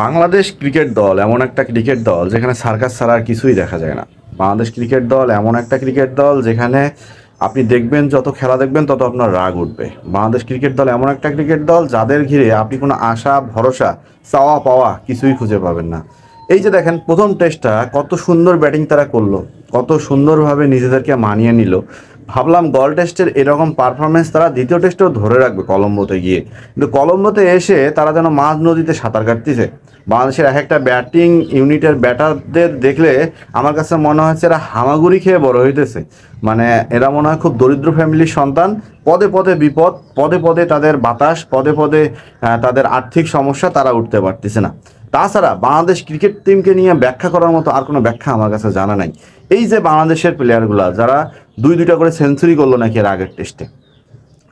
Bangladesh cricket দল এমন একটা ক্রিকেট দল যেখানে সার্কাস ছাড়া আর কিছুই দেখা যায় না। বাংলাদেশ ক্রিকেট দল এমন একটা ক্রিকেট দল যেখানে আপনি দেখবেন, যত খেলা দেখবেন তত আপনার রাগ উঠবে। বাংলাদেশ ক্রিকেট দল এমন একটা ক্রিকেট দল যাদের ঘিরে আপনি কোনো আশা ভরসা চাওয়া পাওয়া কিছুই খুঁজে পাবেন না। এই যে দেখেন, প্রথম টেস্টটা কত সুন্দর ব্যাটিং তারা করলো, কত সুন্দরভাবে নিজেদেরকে মানিয়ে নিল। ভাবলাম গল টেস্টের এরকম পারফরমেন্স তারা দ্বিতীয় টেস্টেও ধরে রাখবে কলম্বোতে গিয়ে, কিন্তু কলম্বোতে এসে তারা যেন মাঝ নদীতে সাঁতার কাটতেছে। বাংলাদেশের এক একটা ব্যাটিং ইউনিটের ব্যাটারদের দেখলে আমার কাছে মনে হচ্ছে এরা হামাগুড়ি খেয়ে বড় হইতেছে। মানে এরা মনে হয় খুব দরিদ্র ফ্যামিলির সন্তান। পদে পদে বিপদ, পদে পদে তাদের বাতাস, পদে পদে তাদের আর্থিক সমস্যা, তারা উঠতে পারতেছে না। তাছাড়া বাংলাদেশ ক্রিকেট টিমকে নিয়ে ব্যাখ্যা করার মতো আর কোনো ব্যাখ্যা আমার কাছে জানা নাই। এই যে বাংলাদেশের প্লেয়ারগুলো যারা দুইটা করে সেঞ্চুরি করলো নাকি এর আগের টেস্টে,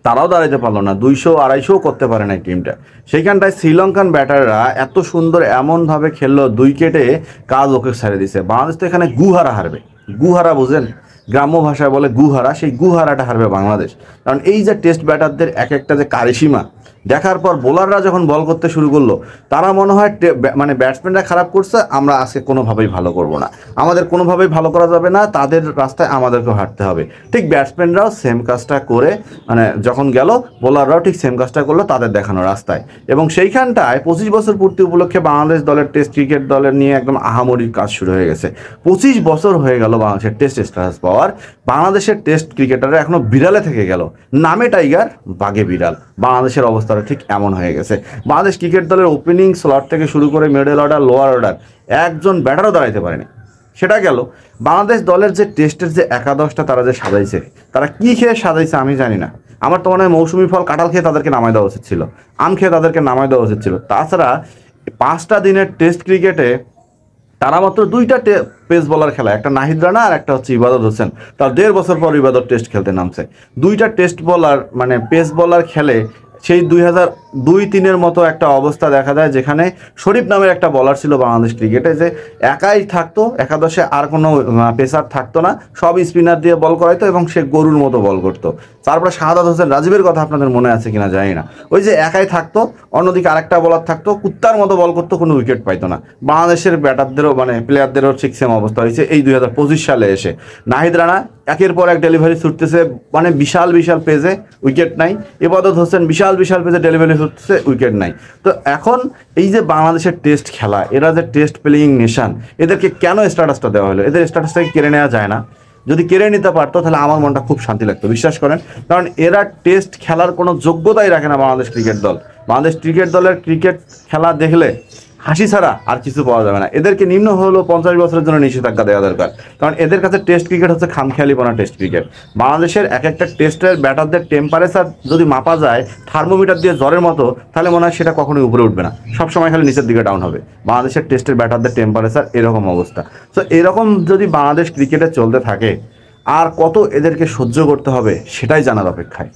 তারাও দাঁড়াতে পারলো না, 200-250 করতে পারে না টিমটা। সেইখানটায় শ্রীলঙ্কান ব্যাটাররা এত সুন্দর এমনভাবে খেললো, 2 উইকেটে কাজ ওকে ছেড়ে দিছে। বাংলাদেশ তো এখানে গুহারা হারবে। গুহারা বুঝেন, গ্রাম্য ভাষায় বলে গুহারা, সেই গুহারাটা হারবে বাংলাদেশ। কারণ এই যে টেস্ট ব্যাটারদের এক একটা যে কারিসীমা দেখার পর বোলাররা যখন বল করতে শুরু করলো, তারা মনে হয় মানে ব্যাটসম্যানরা খারাপ করছে, আমরা আজকে কোনোভাবেই ভালো করব না, আমাদের কোনোভাবেই ভালো করা যাবে না, তাদের রাস্তায় আমাদেরকেও হাঁটতে হবে। ঠিক ব্যাটসম্যানরাও সেম কাজটা করে, মানে যখন গেল বোলাররাও ঠিক সেম কাজটা করলো তাদের দেখানো রাস্তায়। এবং সেইখানটায় 25 বছর পূর্তি উপলক্ষে বাংলাদেশ দলের টেস্ট ক্রিকেট দলের নিয়ে একদম আহামরির কাজ শুরু হয়ে গেছে। 25 বছর হয়ে গেল বাংলাদেশের টেস্ট স্ট্যাটাস পাওয়ার। বাংলাদেশের টেস্ট ক্রিকেটাররা এখনো বিড়ালে থেকে গেল, নামে টাইগার বাগে বিড়াল। বাংলাদেশের অবস্থাটা ঠিক এমন হয়ে গেছে। বাংলাদেশ ক্রিকেট দলের ওপেনিং স্লট থেকে শুরু করে মিডল অর্ডার, লোয়ার অর্ডার, একজন ব্যাটারও দাঁড়াইতে পারেনি। সেটা গেল। বাংলাদেশ দলের যে টেস্টের যে একাদশটা তারা যে সাজাইছে, তারা কি খেয়ে সাজাইছে আমি জানি না। আমার তো মনে হয় মৌসুমি ফল কাঁঠাল খেয়ে তাদেরকে নামাই দেওয়া উচিত ছিল, আম খেয়ে তাদেরকে নামাই দেওয়া উচিত ছিল। তাছাড়া 5টা দিনের টেস্ট ক্রিকেটে তারা মাত্র 2টা পেস বলার খেলা, একটা নাহিদ রানা আর একটা হচ্ছে ইবাদত হোসেন। তার 1.5 বছর পর ইবাদত টেস্ট খেলতে নামছে। 2টা টেস্ট বলার মানে পেস বলার খেলে সেই 2002-03-এর মতো একটা অবস্থা দেখা যায়, যেখানে শরীফ নামের একটা বলার ছিল বাংলাদেশ ক্রিকেটে, যে একাই থাকতো একাদশে, আর কোনো পেসার থাকতো না, সব স্পিনার দিয়ে বল করাইতো এবং সে গরুর মতো বল করতো। তারপরে শাহাদাত হোসেন রাজীবের কথা আপনাদের মনে আছে কিনা জানি না, ওই যে একাই থাকতো, অন্যদিকে আরেকটা বলার থাকতো, কুত্তার মতো বল করতো, কোনো উইকেট পাইতো না। বাংলাদেশের ব্যাটারদেরও মানে প্লেয়ারদেরও ঠিক সেম অবস্থা হয়েছে এই 2025 সালে এসে। নাহিদ রানা একের পর এক ডেলিভারি ছুটতেছে, মানে বিশাল বিশাল পেজে, উইকেট নাই। ইবাদত হোসেন বিশাল বিশাল পেজে ডেলিভারি ছুটতেছে, উইকেট নাই। তো এখন এই যে বাংলাদেশের টেস্ট খেলা, এরা যে টেস্ট প্লেয়িং নেশন, এদেরকে কেন স্ট্যাটাসটা দেওয়া হলো? এদের স্ট্যাটাসটাকে কেড়ে নেওয়া যায় না? যদি কেড়ে নিতে পারতো তাহলে আমার মনটা খুব শান্তি লাগতো, বিশ্বাস করেন। কারণ এরা টেস্ট খেলার কোনো যোগ্যতাই রাখে না বাংলাদেশ ক্রিকেট দল। বাংলাদেশ ক্রিকেট দলের ক্রিকেট খেলা দেখলে হাসি ছাড়া আর কিছু পাওয়া যাবে না। এদেরকে নিম্ন হলেও 50 বছরের জন্য নিষেধাজ্ঞা দেওয়া দরকার। কারণ এদের কাছে টেস্ট ক্রিকেট হচ্ছে খামখেয়ালিপনা টেস্ট ক্রিকেট। বাংলাদেশের এক একটা টেস্টের ব্যাটারদের টেম্পারেচার যদি মাপা যায় থার্মোমিটার দিয়ে জ্বরের মতো, তাহলে মনে হয় সেটা কখনোই উপরে উঠবে না, সবসময় খালি নিচের দিকে ডাউন হবে। বাংলাদেশের টেস্টের ব্যাটারদের টেম্পারেচার এরকম অবস্থা। তো এরকম যদি বাংলাদেশ ক্রিকেটে চলতে থাকে, আর কত এদেরকে সহ্য করতে হবে সেটাই জানার অপেক্ষায়।